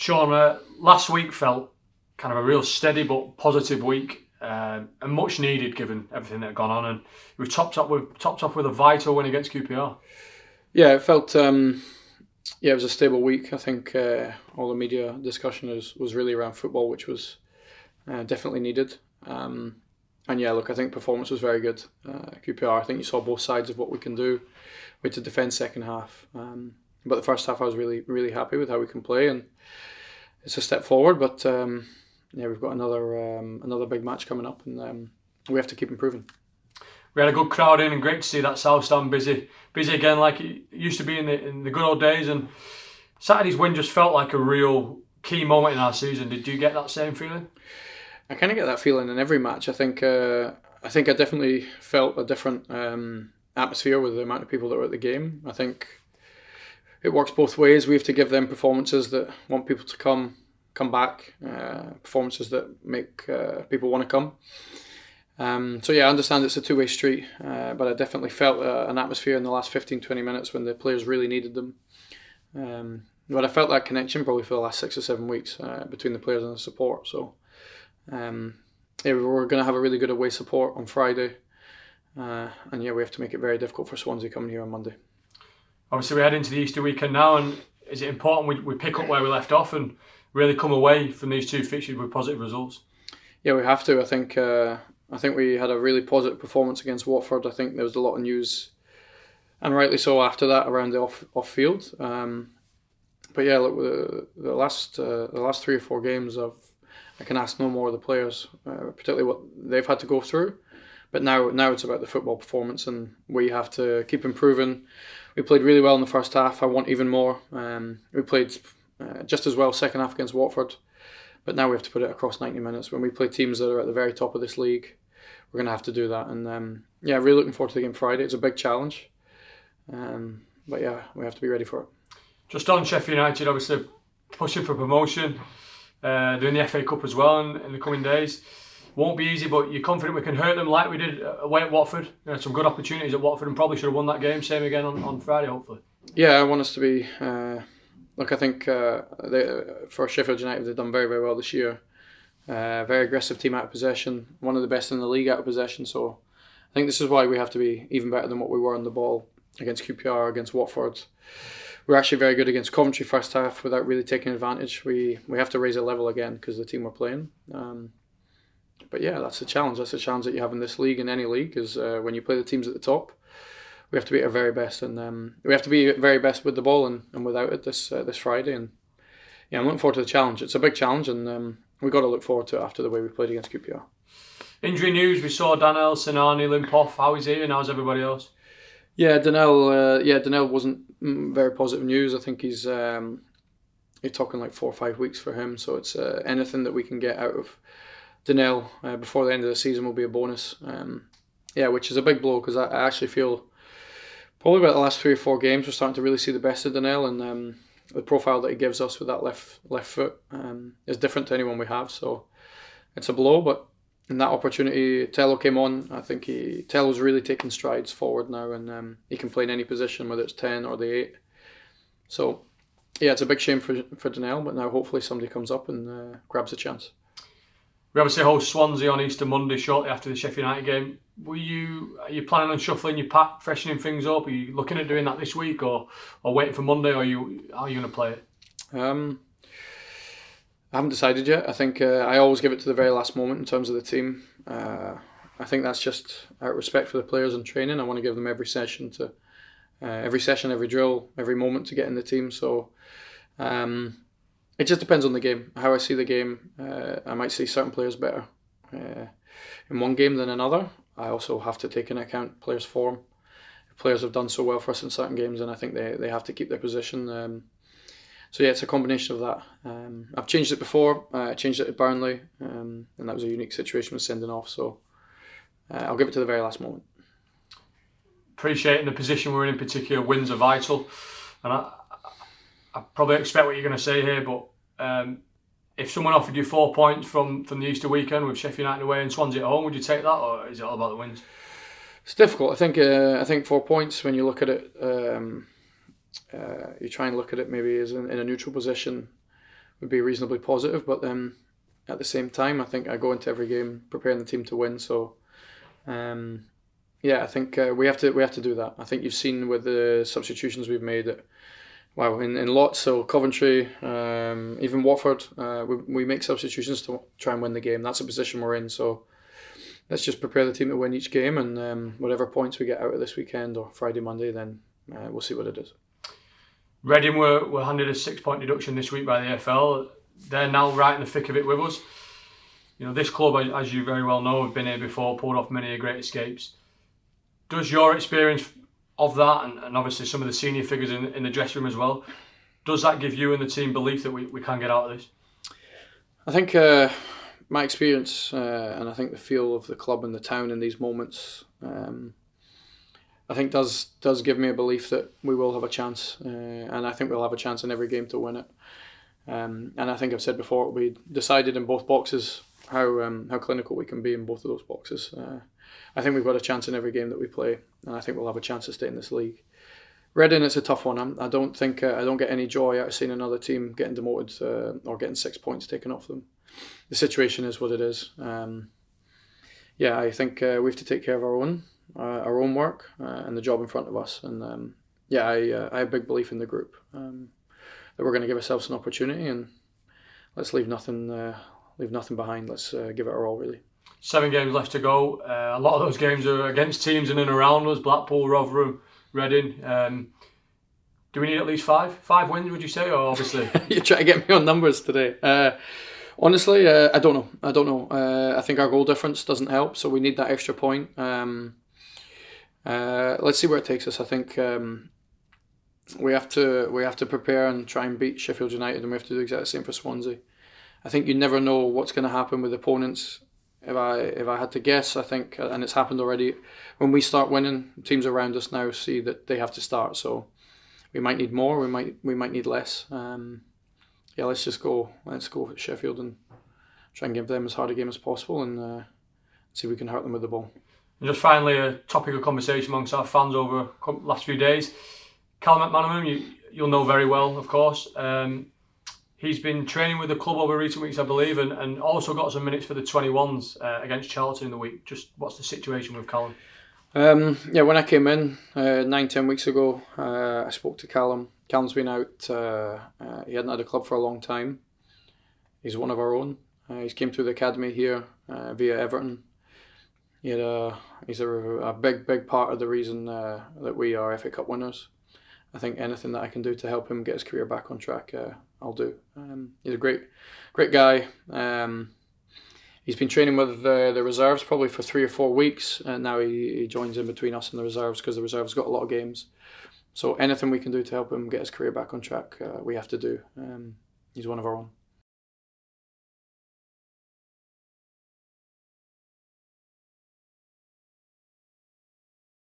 Shaun, last week felt kind of a real steady but positive week, and much needed given everything that had gone on. And we topped off with a vital win against QPR. Yeah, it felt. It was a stable week. I think all the media discussion was really around football, which was definitely needed. And yeah, look, I think performance was very good. QPR, I think you saw both sides of what we can do. We had to defend second half. But the first half I was really, really happy with how we can play, and it's a step forward. But we've got another big match coming up, and we have to keep improving. We had a good crowd in, and great to see that South Stand busy again, like it used to be in the good old days. And Saturday's win just felt like a real key moment in our season. Did you get that same feeling? I kind of get that feeling in every match. I think I definitely felt a different atmosphere with the amount of people that were at the game. I think it works both ways. We have to give them performances that want people to come back, performances that make people want to come. So yeah, I understand it's a two-way street, but I definitely felt an atmosphere in the last 15-20 minutes when the players really needed them. But I felt that connection probably for the last 6 or 7 weeks between the players and the support. So we're going to have a really good away support on Friday. And yeah, we have to make it very difficult for Swansea coming here on Monday. Obviously, we head into the Easter weekend now, and is it important we pick up where we left off and really come away from these two fixtures with positive results? Yeah, we have to. I think we had a really positive performance against Watford. I think there was a lot of news, and rightly so, after that around the off field. But yeah, look, the last 3 or 4 games I can ask no more of the players, particularly what they've had to go through. But now it's about the football performance, and we have to keep improving. We played really well in the first half. I want even more. We played just as well second half against Watford, but now we have to put it across 90 minutes. When we play teams that are at the very top of this league, we're going to have to do that. And really looking forward to the game Friday. It's a big challenge, but yeah, we have to be ready for it. Just on Sheffield United, obviously pushing for promotion, doing the FA Cup as well in the coming days. Won't be easy, but you're confident we can hurt them like we did away at Watford. Some good opportunities at Watford, and probably should have won that game. Same again on Friday, hopefully. Yeah, I want us to be. Look, I think for Sheffield United, they've done very, very well this year. Very aggressive team out of possession, one of the best in the league out of possession. So I think this is why we have to be even better than what we were on the ball against QPR, against Watford. We're actually very good against Coventry first half without really taking advantage. We have to raise a level again because the team we're playing. But yeah, that's a challenge. That's a challenge that you have in this league, in any league, is when you play the teams at the top, we have to be at our very best, and we have to be at very best with the ball and without it this Friday. And yeah, I'm looking forward to the challenge. It's a big challenge, and we've got to look forward to it after the way we played against QPR. Injury news: we saw Daniel Sinani limp off. How is he, and how's everybody else? Yeah, Daniel wasn't very positive news. I think he's talking like 4 or 5 weeks for him. So it's anything that we can get out of Daniel before the end of the season will be a bonus. Which is a big blow because I actually feel probably about the last 3 or 4 games we're starting to really see the best of Daniel, and the profile that he gives us with that left foot is different to anyone we have. So it's a blow, but in that opportunity, Tello came on. I think Tello's really taken strides forward now, and he can play in any position, whether it's 10 or the 8. So yeah, it's a big shame for Daniel, but now hopefully somebody comes up and grabs a chance. We obviously host Swansea on Easter Monday shortly after the Sheffield United game. Are you planning on shuffling your pack, freshening things up? Are you looking at doing that this week, or waiting for Monday, or how are you going to play it? I haven't decided yet. I think I always give it to the very last moment in terms of the team. I think that's just out of respect for the players in training. I want to give them every session, every drill, every moment to get in the team. So it just depends on the game, how I see the game. I might see certain players better in one game than another. I also have to take into account players' form. If players have done so well for us in certain games, and I think they have to keep their position. So yeah, it's a combination of that. I've changed it before. I changed it at Burnley, and that was a unique situation with sending off. So I'll give it to the very last moment. Appreciating the position we're in particular, wins are vital. And I probably expect what you're going to say here, but if someone offered you 4 points from the Easter weekend with Sheffield United away and Swansea at home, would you take that, or is it all about the wins? It's difficult. I think 4 points, when you look at it, you try and look at it maybe as in a neutral position. would be reasonably positive. But then at the same time, I think I go into every game preparing the team to win. So I think we have to do that. I think you've seen with the substitutions we've made that. Wow, in lots, so Coventry, even Watford, we make substitutions to try and win the game. That's a position we're in, so let's just prepare the team to win each game, and whatever points we get out of this weekend or Friday, Monday, then we'll see what it is. Reading were handed a 6-point deduction this week by the EFL. They're now right in the thick of it with us. You know, this club, as you very well know, have been here before, pulled off many great escapes. Does your experience of that, and obviously some of the senior figures in the dressing room as well, does that give you and the team belief that we can get out of this? I think my experience and I think the feel of the club and the town in these moments, I think does give me a belief that we will have a chance, and I think we'll have a chance in every game to win it. And I think I've said before, we decided in both boxes how clinical we can be in both of those boxes. I think we've got a chance in every game that we play, and I think we'll have a chance to stay in this league. Reading, it's a tough one. I don't think I don't get any joy out of seeing another team getting demoted or getting 6 points taken off them. The situation is what it is. I think we have to take care of our own work and the job in front of us. And I have big belief in the group that we're going to give ourselves an opportunity, and let's leave nothing behind. Let's give it our all, really. 7 games left to go. A lot of those games are against teams in and around us: Blackpool, Rotherham, Reading. Do we need at least 5 wins, would you say? Or obviously you're trying to get me on numbers today. Honestly, I don't know. I think our goal difference doesn't help, so we need that extra point. Let's see where it takes us. I think we have to prepare and try and beat Sheffield United, and we have to do exactly the same for Swansea. I think you never know what's going to happen with opponents. If I had to guess, I think, and it's happened already, when we start winning, teams around us now see that they have to start. So we might need more, we might need less. Let's go at Sheffield and try and give them as hard a game as possible, and see if we can hurt them with the ball. And just finally, a topic of conversation amongst our fans over the last few days. Callum McManaman, you'll know very well, of course. He's been training with the club over recent weeks, I believe, and also got some minutes for the 21s against Charlton in the week. Just what's the situation with Callum? When I came in 9-10 weeks ago, I spoke to Callum. Callum's been out. He hadn't had a club for a long time. He's one of our own. He's came through the academy here via Everton. He's a big part of the reason that we are FA Cup winners. I think anything that I can do to help him get his career back on track, I'll do. He's a great guy. He's been training with the reserves probably for 3 or 4 weeks, and now he joins in between us and the reserves because the reserves got a lot of games. So anything we can do to help him get his career back on track, we have to do. He's one of our own.